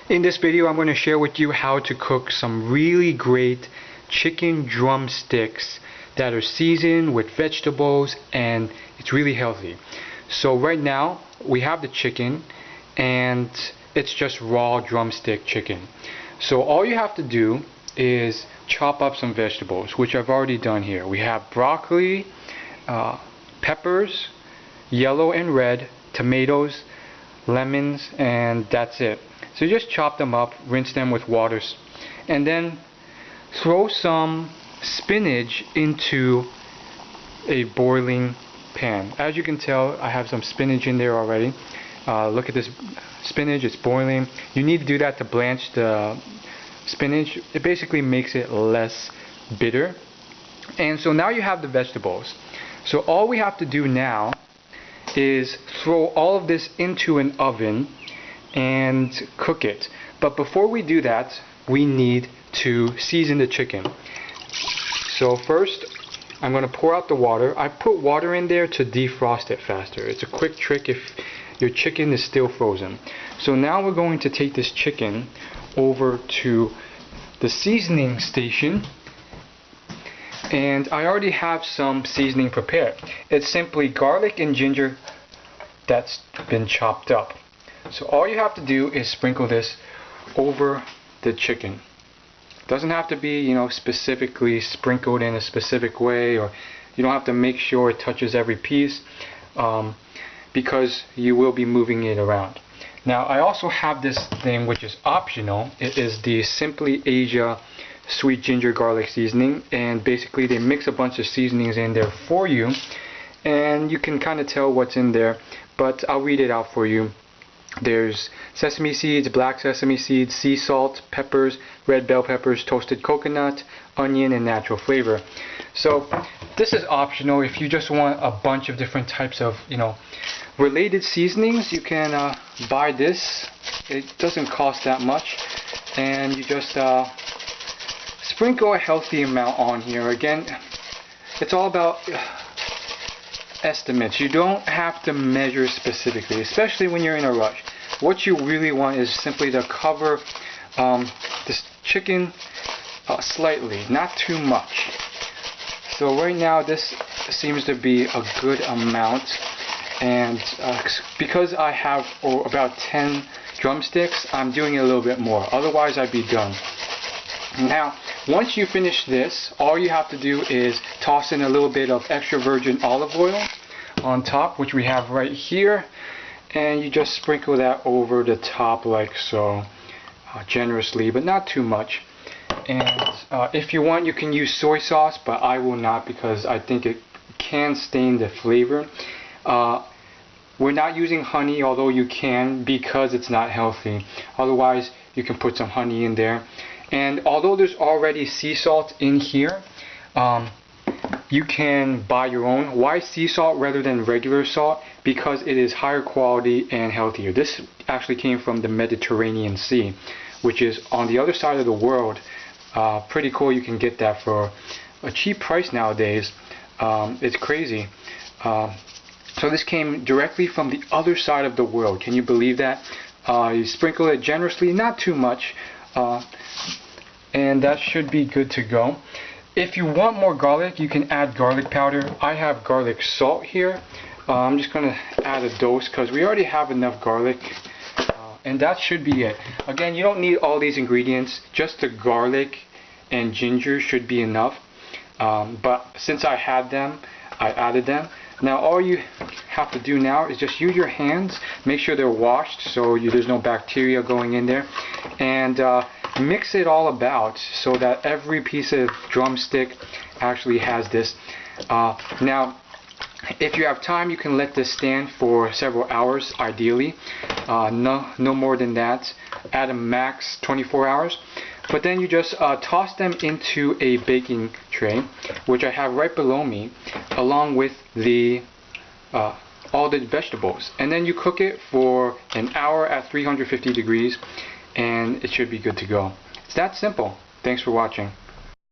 In this video, I'm going to share with you how to cook some really great chicken drumsticks that are seasoned with vegetables, and it's really healthy. So right now we have the chicken and it's just raw drumstick chicken. So all you have to do is chop up some vegetables, which I've already done here. We have broccoli, peppers, yellow and red, tomatoes, lemons, and that's it. So you just chop them up, rinse them with water, and then throw some spinach into a boiling pan. As you can tell, I have some spinach in there already. Look at this spinach, it's boiling. You need to do that to blanch the spinach. It basically makes it less bitter. And so now you have the vegetables. So all we have to do now is throw all of this into an oven and cook it. But before we do that, we need to season the chicken. So first, I'm going to pour out the water. I put water in there to defrost it faster. It's a quick trick if your chicken is still frozen. So now we're going to take this chicken over to the seasoning station, and I already have some seasoning prepared. It's simply garlic and ginger that's been chopped up. So all you have to do is sprinkle this over the chicken. Doesn't have to be, specifically sprinkled in a specific way, or you don't have to make sure it touches every piece, because you will be moving it around. Now I also have this thing which is optional. It is the Simply Asia sweet ginger garlic seasoning, and basically they mix a bunch of seasonings in there for you, and you can kind of tell what's in there, but I'll read it out for you. There's sesame seeds, black sesame seeds, sea salt, peppers, red bell peppers, toasted coconut, onion, and natural flavor. So this is optional. If you just want a bunch of different types of related seasonings, you can buy this. It doesn't cost that much, and you just sprinkle a healthy amount on here. Again, it's all about estimates. You don't have to measure specifically, especially when you're in a rush. What you really want is simply to cover this chicken slightly, not too much. So right now this seems to be a good amount, and because I have about 10 drumsticks, I'm doing a little bit more, otherwise I'd be done. Now once you finish this, all you have to do is toss in a little bit of extra virgin olive oil on top, which we have right here, and you just sprinkle that over the top like so, generously, but not too much. And if you want, you can use soy sauce, but I will not, because I think it can stain the flavor. We're not using honey, although you can, because it's not healthy. Otherwise you can put some honey in there. And although there's already sea salt in here, you can buy your own. Why sea salt rather than regular salt? Because it is higher quality and healthier. This actually came from the Mediterranean Sea, which is on the other side of the world. Pretty cool. You can get that for a cheap price nowadays. It's crazy. So this came directly from the other side of the world. Can you believe that? You sprinkle it generously, not too much. And that should be good to go. If you want more garlic, you can add garlic powder. I have garlic salt here. I'm just going to add a dose because we already have enough garlic, and that should be it. Again, you don't need all these ingredients. Just the garlic and ginger should be enough, but since I had them, I added them. Now all you have to do now is just use your hands, make sure they're washed so there's no bacteria going in there, and mix it all about so that every piece of drumstick actually has this. Now if you have time, you can let this stand for several hours ideally, no more than that, at a max 24 hours. But then you just toss them into a baking tray, which I have right below me, along with the all the vegetables, and then you cook it for an hour at 350 degrees, and it should be good to go. It's that simple. Thanks for watching.